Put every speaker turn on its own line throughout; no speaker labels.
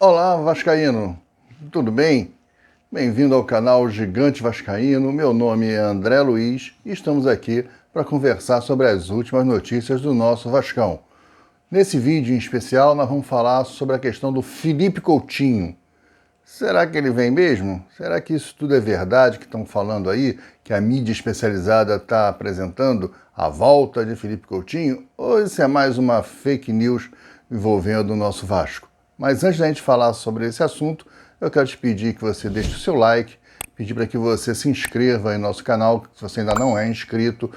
Olá, Vascaíno, tudo bem? Bem-vindo ao canal Gigante Vascaíno. Meu nome é André Luiz e estamos aqui para conversar sobre as últimas notícias do nosso Vascão. Nesse vídeo em especial, nós vamos falar sobre a questão do Felipe Coutinho. Será que ele vem mesmo? Será que isso tudo é verdade que estão falando aí, que a mídia especializada está apresentando a volta de Felipe Coutinho? Ou isso é mais uma fake news envolvendo o nosso Vasco? Mas antes da gente falar sobre esse assunto, eu quero te pedir que você deixe o seu like, pedir para que você se inscreva em nosso canal, se você ainda não é inscrito,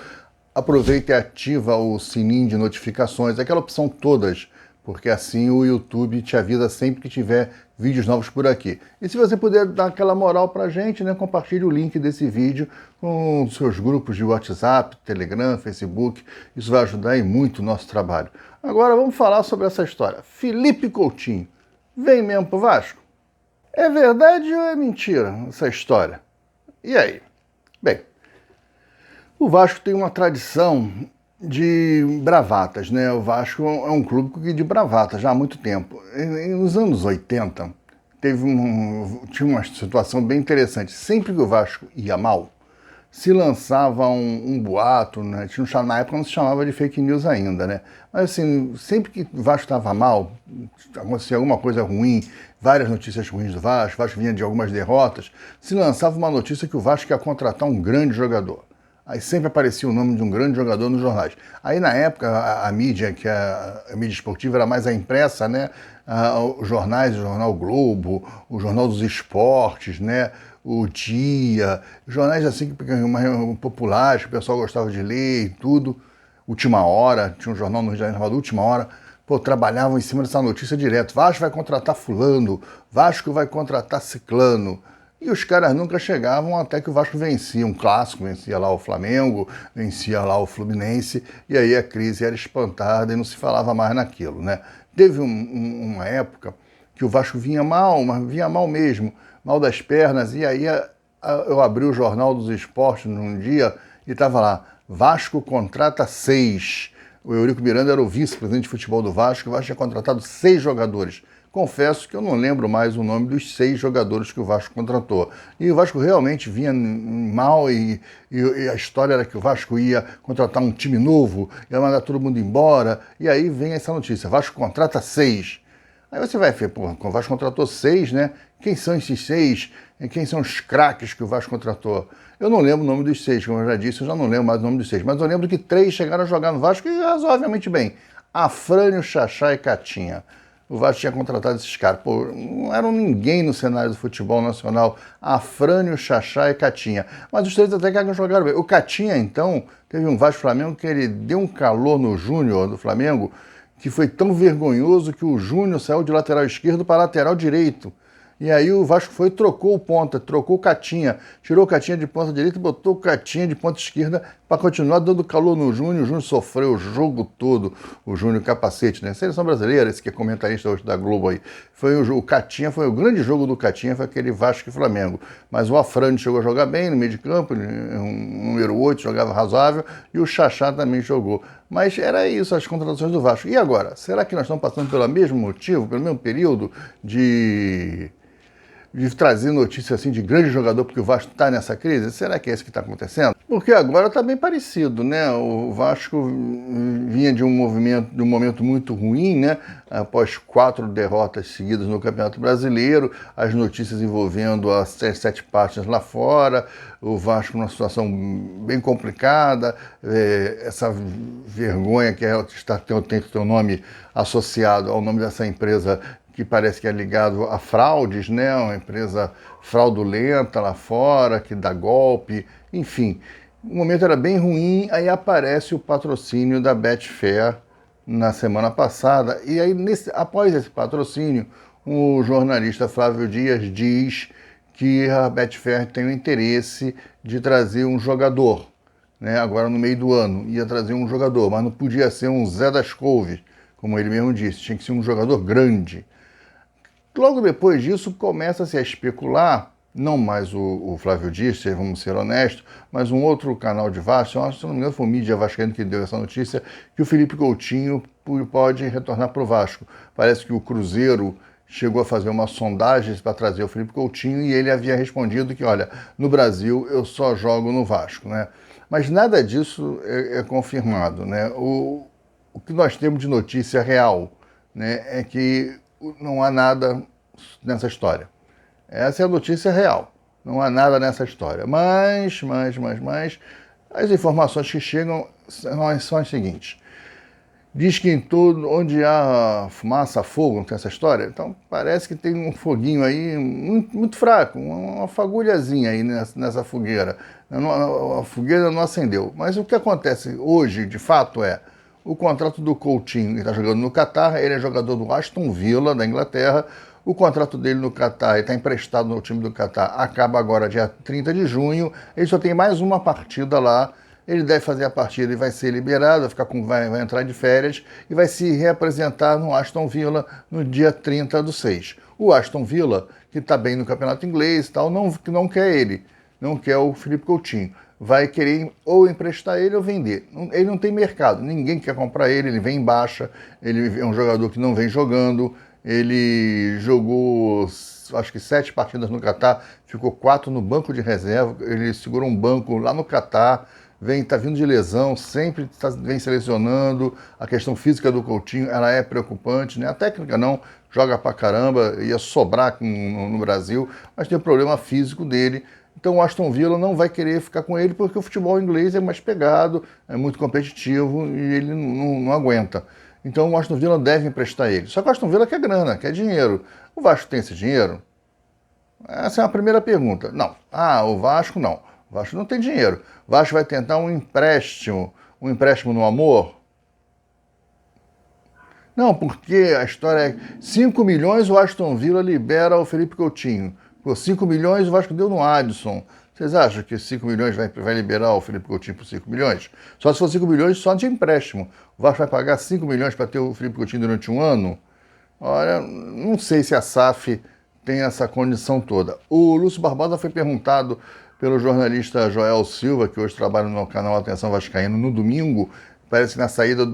aproveita e ativa o sininho de notificações, aquela opção todas, porque assim o YouTube te avisa sempre que tiver vídeos novos por aqui. E se você puder dar aquela moral pra gente, né, compartilhe o link desse vídeo com os seus grupos de WhatsApp, Telegram, Facebook, isso vai ajudar muito o nosso trabalho. Agora vamos falar sobre essa história. Felipe Coutinho, vem mesmo pro Vasco? É verdade ou é mentira essa história? E aí? Bem, o Vasco tem uma tradição de bravatas, né? O Vasco é um clube de bravatas já há muito tempo. Nos anos 80, tinha uma situação bem interessante. Sempre que o Vasco ia mal, se lançava um boato, né? Na época não se chamava de fake news ainda, né? Mas assim, sempre que o Vasco estava mal, acontecia alguma coisa ruim, várias notícias ruins do Vasco, o Vasco vinha de algumas derrotas, se lançava uma notícia que o Vasco ia contratar um grande jogador. Aí sempre aparecia o nome de um grande jogador nos jornais. Aí na época a mídia, que a mídia esportiva era mais a impressa, né? Os jornais, o Jornal Globo, o Jornal dos Esportes, né? O Dia, jornais assim mais populares, que o pessoal gostava de ler e tudo. Última Hora, tinha um jornal no Rio de Janeiro chamado Última Hora, trabalhavam em cima dessa notícia direto. Vasco vai contratar fulano, Vasco vai contratar ciclano. E os caras nunca chegavam até que o Vasco vencia um clássico, vencia lá o Flamengo, vencia lá o Fluminense, e aí a crise era espantada e não se falava mais naquilo, né? Teve uma época que o Vasco vinha mal, mas vinha mal mesmo, mal das pernas, e aí eu abri o Jornal dos Esportes num dia e estava lá, Vasco contrata 6. O Eurico Miranda era o vice-presidente de futebol do Vasco, o Vasco tinha contratado 6 jogadores. Confesso que eu não lembro mais o nome dos 6 jogadores que o Vasco contratou. E o Vasco realmente vinha mal e a história era que o Vasco ia contratar um time novo, ia mandar todo mundo embora. E aí vem essa notícia, Vasco contrata 6. Aí você vai ver, pô, o Vasco contratou 6, né? Quem são esses 6? Quem são os craques que o Vasco contratou? Eu não lembro o nome dos 6, como eu já disse, eu já não lembro mais o nome dos 6. Mas eu lembro que 3 chegaram a jogar no Vasco e razoavelmente bem. Afrânio, Xaxá e Catinha. O Vasco tinha contratado esses caras. Pô, não eram ninguém no cenário do futebol nacional. Afrânio, Xaxá e Catinha. Mas os 3 até que jogaram bem. O Catinha, então, teve um Vasco-Flamengo que ele deu um calor no Júnior do Flamengo que foi tão vergonhoso que o Júnior saiu de lateral esquerdo para lateral direito. E aí o Vasco foi e trocou o ponta, trocou o Catinha, tirou o Catinha de ponta direita e botou o Catinha de ponta esquerda para continuar dando calor no Júnior. O Júnior sofreu o jogo todo, o Júnior Capacete, né? Seleção brasileira, esse que é comentarista hoje da Globo aí. O Catinha, foi o grande jogo do Catinha, foi aquele Vasco e Flamengo. Mas o Afrânio chegou a jogar bem no meio de campo, um número 8, jogava razoável, e o Xaxá também jogou. Mas era isso, as contratações do Vasco. E agora? Será que nós estamos passando pelo mesmo motivo, pelo mesmo período de trazer notícia assim de grande jogador porque o Vasco está nessa crise? Será que é isso que está acontecendo? Porque agora está bem parecido, né? O Vasco vinha de um momento muito ruim, né? Após 4 derrotas seguidas no Campeonato Brasileiro, as notícias envolvendo as 7 partners lá fora, o Vasco numa situação bem complicada, essa vergonha que tem o seu nome associado ao nome dessa empresa que parece que é ligado a fraudes, né? Uma empresa fraudulenta lá fora, que dá golpe, enfim. O momento era bem ruim, aí aparece o patrocínio da Betfair na semana passada, e aí após esse patrocínio, o jornalista Flávio Dias diz que a Betfair tem o interesse de trazer um jogador, né? Agora no meio do ano, ia trazer um jogador, mas não podia ser um Zé das Couves, como ele mesmo disse, tinha que ser um jogador grande. Logo depois disso, começa-se a especular, não mais o Flávio Dias, vamos ser honestos, mas um outro canal de Vasco, se não me engano foi o Mídia Vascaíno que deu essa notícia, que o Felipe Coutinho pode retornar para o Vasco. Parece que o Cruzeiro chegou a fazer uma sondagem para trazer o Felipe Coutinho e ele havia respondido que, olha, no Brasil eu só jogo no Vasco, né? Mas nada disso é confirmado, né? O que nós temos de notícia real, né, é que não há nada nessa história. Essa é a notícia real. Não há nada nessa história. Mas, as informações que chegam são as seguintes. Diz que em todo, onde há fumaça, há fogo, não tem essa história? Então parece que tem um foguinho aí muito fraco, uma fagulhazinha aí nessa fogueira. A fogueira não acendeu. Mas o que acontece hoje, de fato, é o contrato do Coutinho, ele está jogando no Catar, ele é jogador do Aston Villa, da Inglaterra. O contrato dele no Catar, ele está emprestado no time do Catar, acaba agora dia 30 de junho. Ele só tem mais uma partida lá. Ele deve fazer a partida e vai ser liberado, vai entrar de férias e vai se reapresentar no Aston Villa no dia 30/6. O Aston Villa, que está bem no campeonato inglês e tal, não quer ele, não quer o Felipe Coutinho. Vai querer ou emprestar ele ou vender. Ele não tem mercado, ninguém quer comprar ele vem em baixa, ele é um jogador que não vem jogando, ele jogou acho que 7 partidas no Catar, ficou 4 no banco de reserva, ele segurou um banco lá no Catar, está vindo de lesão, sempre vem selecionando. A questão física do Coutinho, ela é preocupante, né? A técnica não, joga pra caramba, ia sobrar no Brasil, mas tem o problema físico dele. Então o Aston Villa não vai querer ficar com ele porque o futebol inglês é mais pegado, é muito competitivo e ele não aguenta. Então o Aston Villa deve emprestar ele. Só que o Aston Villa quer grana, quer dinheiro. O Vasco tem esse dinheiro? Essa é a primeira pergunta. Não. O Vasco não. O Vasco não tem dinheiro. O Vasco vai tentar um empréstimo no amor? Não, porque a história é 5 milhões o Aston Villa libera o Felipe Coutinho. Por 5 milhões o Vasco deu no Adson. Vocês acham que 5 milhões vai liberar o Felipe Coutinho por 5 milhões? Só se for 5 milhões só de empréstimo. O Vasco vai pagar 5 milhões para ter o Felipe Coutinho durante um ano? Olha, não sei se a SAF tem essa condição toda. O Lúcio Barbosa foi perguntado pelo jornalista Joel Silva, que hoje trabalha no canal Atenção Vascaíno, no domingo. Parece que na saída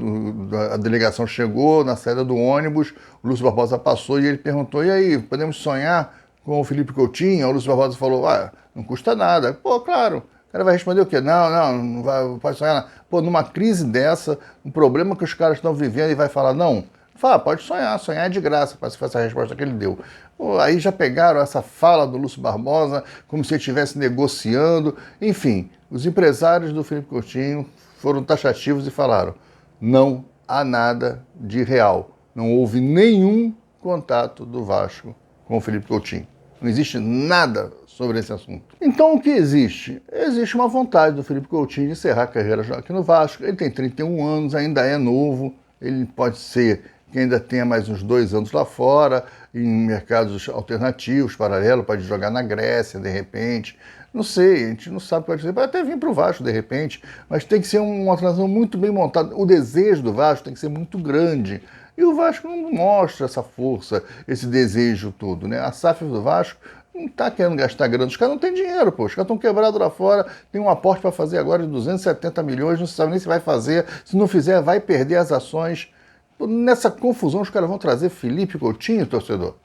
a delegação chegou, na saída do ônibus, o Lúcio Barbosa passou e ele perguntou, e aí, podemos sonhar com o Felipe Coutinho? O Lúcio Barbosa falou, não custa nada. Pô, claro. O cara vai responder o quê? Não pode sonhar nada. Pô, numa crise dessa, um problema que os caras estão vivendo e vai falar, não. Fala, pode sonhar é de graça, parece que foi essa resposta que ele deu. Pô, aí já pegaram essa fala do Lúcio Barbosa como se ele estivesse negociando. Enfim, os empresários do Felipe Coutinho foram taxativos e falaram, não há nada de real. Não houve nenhum contato do Vasco com o Felipe Coutinho. Não existe nada sobre esse assunto. Então o que existe? Existe uma vontade do Felipe Coutinho de encerrar a carreira aqui no Vasco. Ele tem 31 anos, ainda é novo, ele pode ser que ainda tenha mais uns 2 anos lá fora, em mercados alternativos, paralelo, pode jogar na Grécia, de repente. Não sei, a gente não sabe o que pode ser. Pode até vir para o Vasco, de repente, mas tem que ser uma transação muito bem montada. O desejo do Vasco tem que ser muito grande. E o Vasco não mostra essa força, esse desejo todo, né? A SAF do Vasco não está querendo gastar grana. Os caras não têm dinheiro, pô. Os caras estão quebrados lá fora. Tem um aporte para fazer agora de 270 milhões, não se sabe nem se vai fazer. Se não fizer, vai perder as ações. Nessa confusão, os caras vão trazer Felipe Coutinho, torcedor?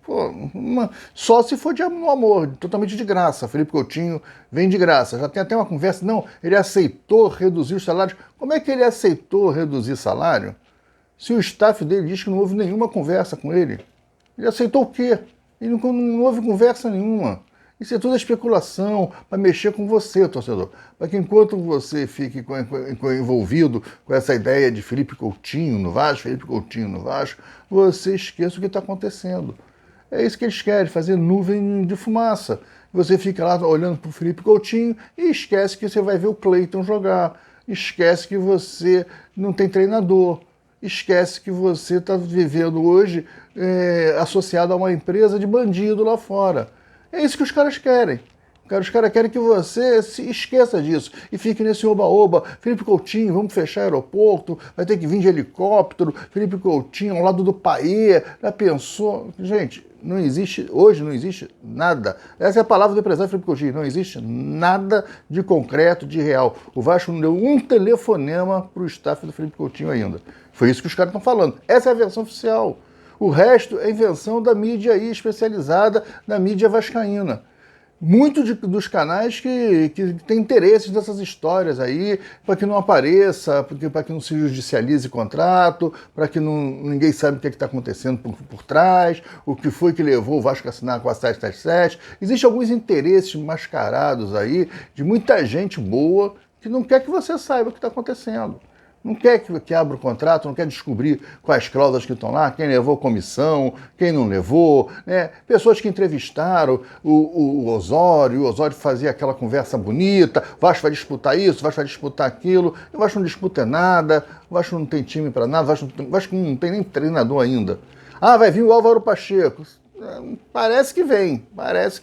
Pô, só se for no amor, totalmente de graça. Felipe Coutinho vem de graça. Já tem até uma conversa. Não, ele aceitou reduzir os salários. Como é que ele aceitou reduzir salário se o staff dele diz que não houve nenhuma conversa com ele? Ele aceitou o quê? Não houve conversa nenhuma. Isso é toda especulação para mexer com você, torcedor. Para que enquanto você fique envolvido com essa ideia de Felipe Coutinho no Vasco, você esqueça o que está acontecendo. É isso que eles querem, fazer nuvem de fumaça. Você fica lá olhando para o Felipe Coutinho e esquece que você vai ver o Cleiton jogar. Esquece que você não tem treinador. Esquece que você está vivendo hoje associado a uma empresa de bandido lá fora. É isso que os caras querem. Os caras querem que você se esqueça disso e fique nesse oba-oba. Felipe Coutinho, vamos fechar aeroporto, vai ter que vir de helicóptero. Felipe Coutinho ao lado do Paê, já pensou? Gente, hoje não existe nada. Essa é a palavra do empresário Felipe Coutinho. Não existe nada de concreto, de real. O Vasco não deu um telefonema para o staff do Felipe Coutinho ainda. Foi isso que os caras estão falando. Essa é a versão oficial. O resto é invenção da mídia aí especializada, da mídia vascaína. Muitos dos canais que têm interesses nessas histórias aí, para que não apareça, para que não se judicialize contrato, para que ninguém saiba o que está acontecendo por trás, o que foi que levou o Vasco a assinar com a 777. Existem alguns interesses mascarados aí de muita gente boa que não quer que você saiba o que está acontecendo. Não quer que abra o contrato, não quer descobrir quais cláusulas que estão lá, quem levou comissão, quem não levou, né? Pessoas que entrevistaram o Osório fazia aquela conversa bonita, o Vasco vai disputar isso, o Vasco vai disputar aquilo, o Vasco não disputa nada, o Vasco não tem time para nada, o Vasco não tem nem treinador ainda. Ah, vai vir o Álvaro Pacheco. Parece que vem, mas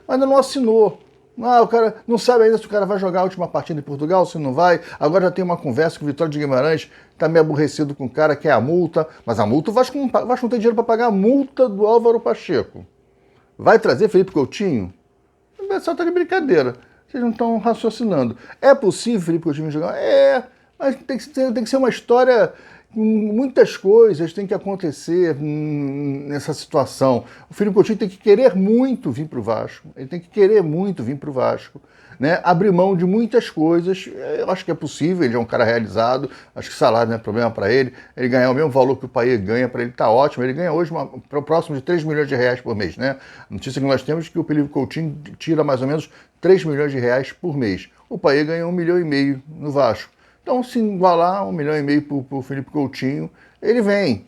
ainda não assinou. Ah, o cara não sabe ainda se o cara vai jogar a última partida em Portugal, se não vai. Agora já tem uma conversa com o Vitória de Guimarães, está meio aborrecido com o cara, que é a multa. Mas a multa, o Vasco não tem dinheiro para pagar a multa do Álvaro Pacheco. Vai trazer Felipe Coutinho? O pessoal está de brincadeira. Vocês não estão raciocinando. É possível Felipe Coutinho jogar? É, mas tem que ser uma história... Muitas coisas têm que acontecer nessa situação. O Felipe Coutinho tem que querer muito vir para o Vasco. Ele tem que querer muito vir para o Vasco. Né? Abrir mão de muitas coisas. Eu acho que é possível, ele é um cara realizado. Acho que salário não é problema para ele. Ele ganhar o mesmo valor que o Payet ganha, para ele está ótimo. Ele ganha hoje próximo de 3 milhões de reais por mês. Né? A notícia que nós temos é que o Felipe Coutinho tira mais ou menos 3 milhões de reais por mês. O Payet ganha 1,5 milhão no Vasco. Então, se igualar 1,5 milhão para o Felipe Coutinho, ele vem.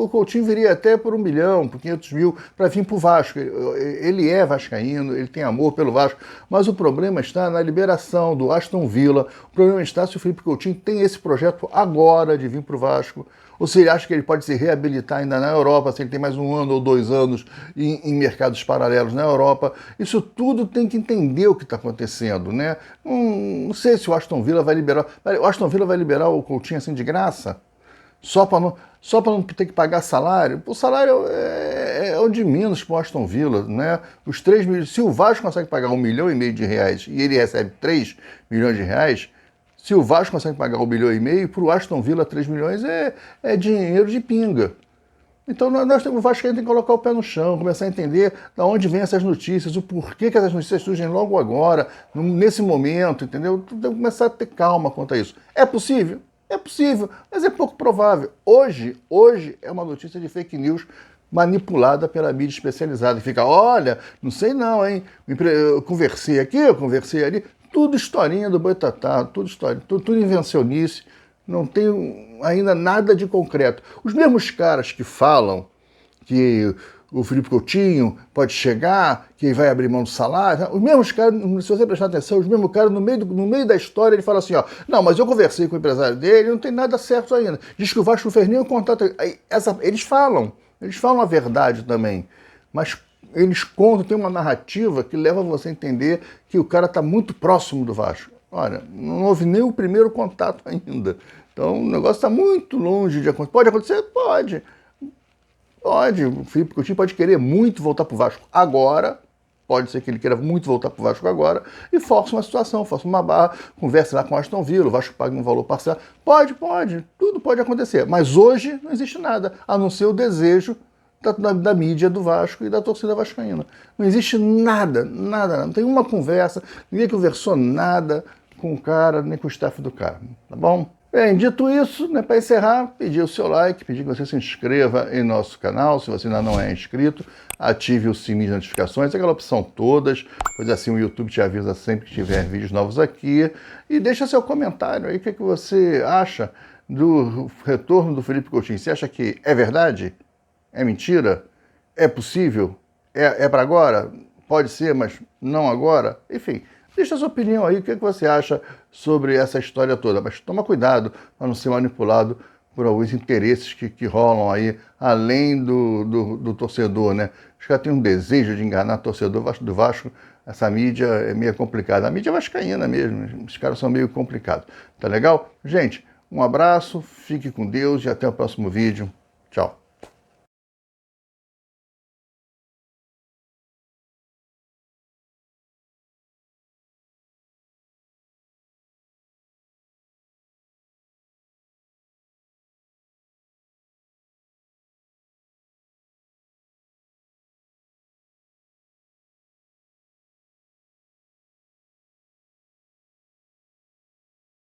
O Coutinho viria até por 1 milhão, por 500 mil, para vir para o Vasco. Ele é vascaíno, ele tem amor pelo Vasco, mas o problema está na liberação do Aston Villa. O problema está se o Felipe Coutinho tem esse projeto agora de vir para o Vasco, ou se ele acha que ele pode se reabilitar ainda na Europa, se ele tem mais 1 ano ou 2 anos em mercados paralelos na Europa. Isso tudo tem que entender o que está acontecendo, né? Não sei se o Aston Villa vai liberar. O Aston Villa vai liberar o Coutinho assim de graça? Só para não ter que pagar salário? O salário é o de menos para o Aston Villa, né? Os 3 milhões. Se o Vasco consegue pagar 1,5 milhão de reais e ele recebe 3 milhões de reais, se o Vasco consegue pagar 1,5 milhão, para o Aston Villa 3 milhões é dinheiro de pinga. Então o Vasco tem que colocar o pé no chão, começar a entender de onde vêm essas notícias, o porquê que essas notícias surgem logo agora, nesse momento, entendeu? Tem que começar a ter calma quanto a isso. É possível? É possível, mas é pouco provável. Hoje é uma notícia de fake news manipulada pela mídia especializada. E fica, olha, não sei não, hein? Eu conversei aqui, eu conversei ali. Tudo historinha do Boitatá, tudo invencionice, não tem ainda nada de concreto. Os mesmos caras que falam que o Felipe Coutinho pode chegar, que vai abrir mão do salário, os mesmos caras, se você prestar atenção, os mesmos caras, no meio da história, ele fala assim, ó, não, mas eu conversei com o empresário dele, não tem nada certo ainda. Diz que o Vasco não fez nenhum contato. Eles falam a verdade também, mas eles contam, tem uma narrativa que leva você a entender que o cara está muito próximo do Vasco. Olha, não houve nem o primeiro contato ainda. Então o negócio está muito longe de acontecer. Pode acontecer? Pode. O Felipe Coutinho pode querer muito voltar para o Vasco agora. Pode ser que ele queira muito voltar para o Vasco agora e force uma situação, force uma barra, converse lá com o Aston Villa, o Vasco pague um valor parcial. Pode. Tudo pode acontecer. Mas hoje não existe nada, a não ser o desejo da mídia do Vasco e da torcida vascaína. Não existe nada, não tem uma conversa, ninguém conversou nada com o cara, nem com o staff do cara, tá bom? Bem, dito isso, né, para encerrar, pedir o seu like, pedir que você se inscreva em nosso canal, se você ainda não é inscrito, ative o sininho de notificações, aquela opção todas, pois assim o YouTube te avisa sempre que tiver vídeos novos aqui, e deixa seu comentário aí, o que você acha do retorno do Felipe Coutinho. Você acha que é verdade? É mentira? É possível? É para agora? Pode ser, mas não agora? Enfim, deixa a sua opinião aí, o que você acha sobre essa história toda. Mas toma cuidado para não ser manipulado por alguns interesses que rolam aí, além do torcedor, né? Os caras têm um desejo de enganar o torcedor do Vasco. Essa mídia é meio complicada. A mídia vascaína mesmo, os caras são meio complicados. Tá legal? Gente, um abraço, fique com Deus e até o próximo vídeo. Tchau.